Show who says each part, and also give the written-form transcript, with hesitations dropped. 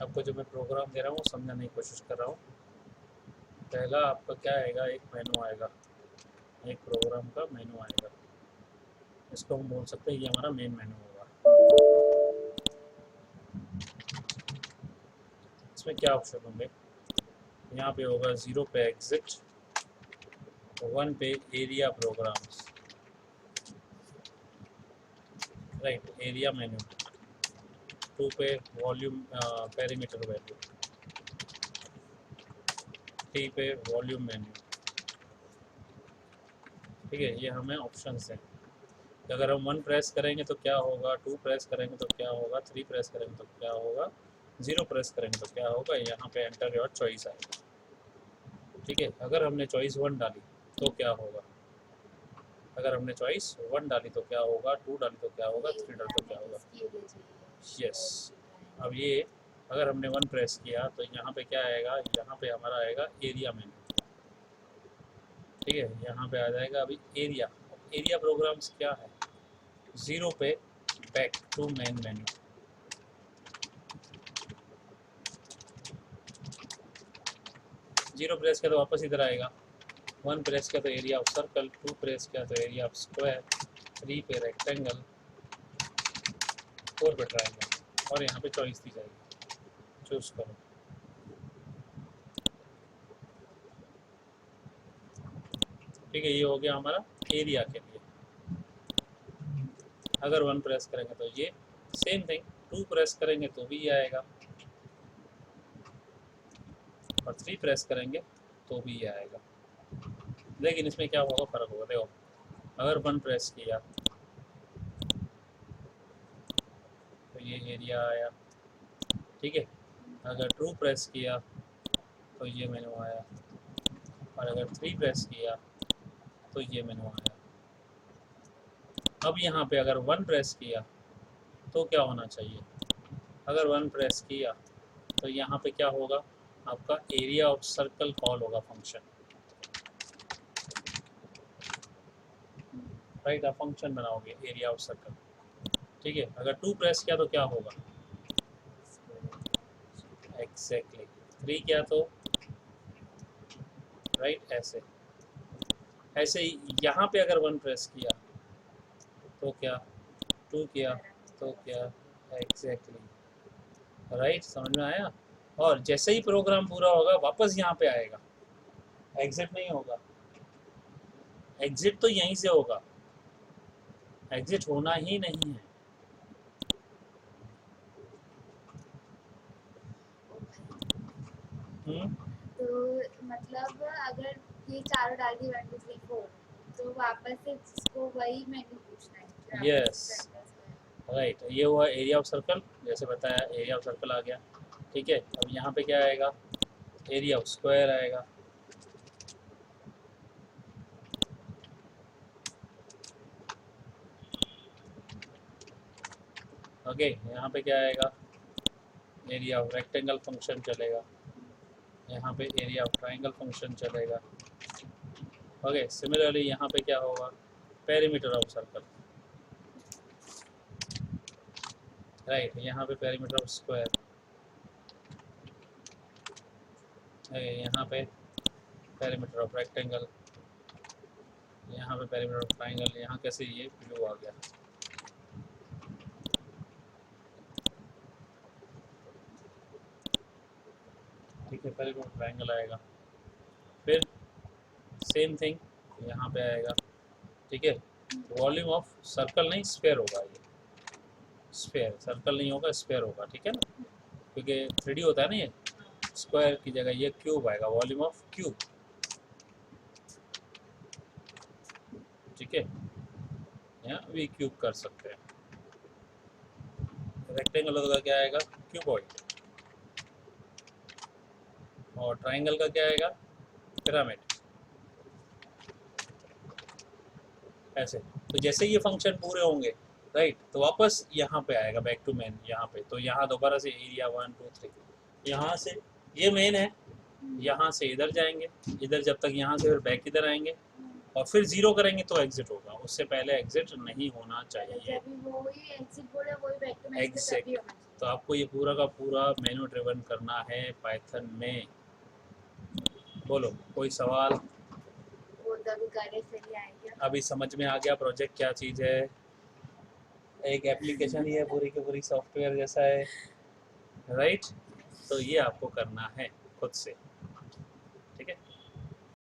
Speaker 1: आपको जो मैं प्रोग्राम दे रहा हूँ वो समझाने की कोशिश कर रहा हूँ। पहला आपका क्या आएगा, एक मेनू आएगा, एक प्रोग्राम का मेनू आएगा। इसको हम बोल सकते हैं ये हमारा मेन मेनू होगा। इसमें क्या ऑप्शन होंगे, यहाँ पे होगा 0 पे एग्जिट, 1 पे area programs, right, area menu, 2 पे वॉल्यूम पेरीमीटर वैल्यू, 3 पे वॉल्यूम मेन्यू। ठीक है, ये हमें ऑप्शंस हैं। अगर हम 1 प्रेस करेंगे तो क्या होगा, 2 प्रेस करेंगे तो क्या होगा, 3 प्रेस करेंगे तो क्या होगा, 0 प्रेस करेंगे तो क्या होगा, यहाँ पे एंटर योर चॉइस आएगा। ठीक है, अगर हमने चॉइस 1 डाली तो क्या होगा, अगर हमने चॉइस 1 डाली तो क्या होगा, 2 डाली तो क्या होगा, 3 डाली तो क्या होगा। यस, अब ये अगर हमने 1 प्रेस किया तो यहाँ पे क्या आएगा, यहाँ पे हमारा आएगा एरिया मेन्यू। ठीक है, यहाँ पे आ जाएगा अभी एरिया। एरिया प्रोग्राम्स क्या है, 0 पे back to main menu, 0 press किया तो वापस इधर आएगा, 1 प्रेस किया तो एरिया ऑफ सर्कल, 2 प्रेस किया तो एरिया ऑफ स्क्वायर, 3 पे रेक्टेंगल, 4 पे ट्रायंगल, और यहाँ पे चॉइस दी जाएगी, चूज करो। ठीक है, ये हो गया हमारा एरिया के लिए। अगर 1 प्रेस करेंगे तो ये सेम थिंग, 2 प्रेस करेंगे तो भी ये आएगा, और 3 प्रेस करेंगे तो भी ये आएगा। लेकिन इसमें क्या होगा, फर्क होगा। देखो, अगर 1 प्रेस किया तो ये एरिया आया। ठीक है, अगर 2 प्रेस किया तो ये मेनू आया, और अगर 3 प्रेस किया तो ये मेनू आया। अब यहाँ पे अगर 1 प्रेस किया तो क्या होना चाहिए, अगर 1 प्रेस किया तो यहाँ पे क्या होगा, आपका एरिया ऑफ सर्कल कॉल होगा फंक्शन, राइट। आप फंक्शन बनाओगे एरिया ऑफ सर्कल। ठीक है, अगर 2 प्रेस किया तो क्या होगा, एग्जैक्टली 3 किया तो राइट, ऐसे ऐसे ही यहाँ पे अगर 1 प्रेस किया तो क्या, 2 किया तो क्या, एग्जैक्टली राइट, समझ में आया। और जैसे ही प्रोग्राम पूरा होगा वापस यहाँ पे आएगा, एग्जिट नहीं होगा, एग्जिट तो यहीं से होगा, एग्जिट होना ही नहीं है।
Speaker 2: तो मतलब अगर ये चारों डाल दी 1 2 3 4 तो वापस से इसको वही मेन्यू पूछना है।
Speaker 1: यस, राइट, ये हुआ एरिया ऑफ सर्कल, जैसे बताया एरिया ऑफ सर्कल आ गया। ठीक है, अब यहाँ पे क्या आएगा, एरिया ऑफ स्क्वायर आएगा। ओके, यहाँ पे क्या आएगा, एरिया ऑफ रेक्टेंगल फंक्शन चलेगा, यहाँ पे एरिया ऑफ ट्राइंगल फंक्शन चलेगा। ओके, सिमिलरली यहाँ पे क्या होगा, पेरीमीटर ऑफ सर्कल, राइट, यहाँ पे पेरीमीटर ऑफ स्क्वायर, यहाँ पे पेरीमीटर ऑफ रेक्टेंगल, यहाँ पे पेरीमीटर ऑफ ट्राइंगल। यहाँ कैसे ये ब्लू आ गया। ठीक है, पेरीमीटर ऑफ ट्राइंगल आएगा। फिर सेम थिंग यहाँ पे आएगा। ठीक है, वॉल्यूम ऑफ सर्कल नहीं, स्फेयर होगा ये, स्फेयर, सर्कल नहीं होगा, स्फेयर होगा। ठीक है ना, क्योंकि 3D होता है ना, ये स्क्वायर की जगह ये क्यूब आएगा, वॉल्यूम ऑफ क्यूब। ठीक है, यहाँ वी क्यूब कर सकते हैं। रेक्टेंगल का क्या आएगा, क्यूबॉइड, और ट्राइंगल का क्या आएगा, पिरामिड। ऐसे, तो जैसे ये फंक्शन पूरे होंगे राइट, तो वापस यहाँ पे आएगा बैक टू मेन। यहाँ पे तो यहाँ दोबारा से एरिया 1 2 3, यहाँ से ये मेन है, यहाँ से इधर जाएंगे, इधर जब तक यहाँ से फिर बैक इधर आएंगे, और फिर 0 करेंगे तो एग्जिट होगा, उससे पहले एग्जिट नहीं होना चाहिए।
Speaker 2: जब भी वो ही एग्जिट बोले वही बैक टू मैच पे तभी
Speaker 1: एग्जैक्ट।
Speaker 2: होना चाहिए।
Speaker 1: तो आपको ये पूरा का पूरा मेनू ड्रिवन करना है पाइथन में। बोलो कोई सवाल?
Speaker 2: वो तभी करे फिर ही आएगा।
Speaker 1: अभी समझ में आ गया प्रोजेक्ट क्या चीज़ है? एक एप्लीकेशन ही है, पूरी की पूरी सॉफ्टवेयर जैसा है, राइट? तो ये आपको करना है खुद से।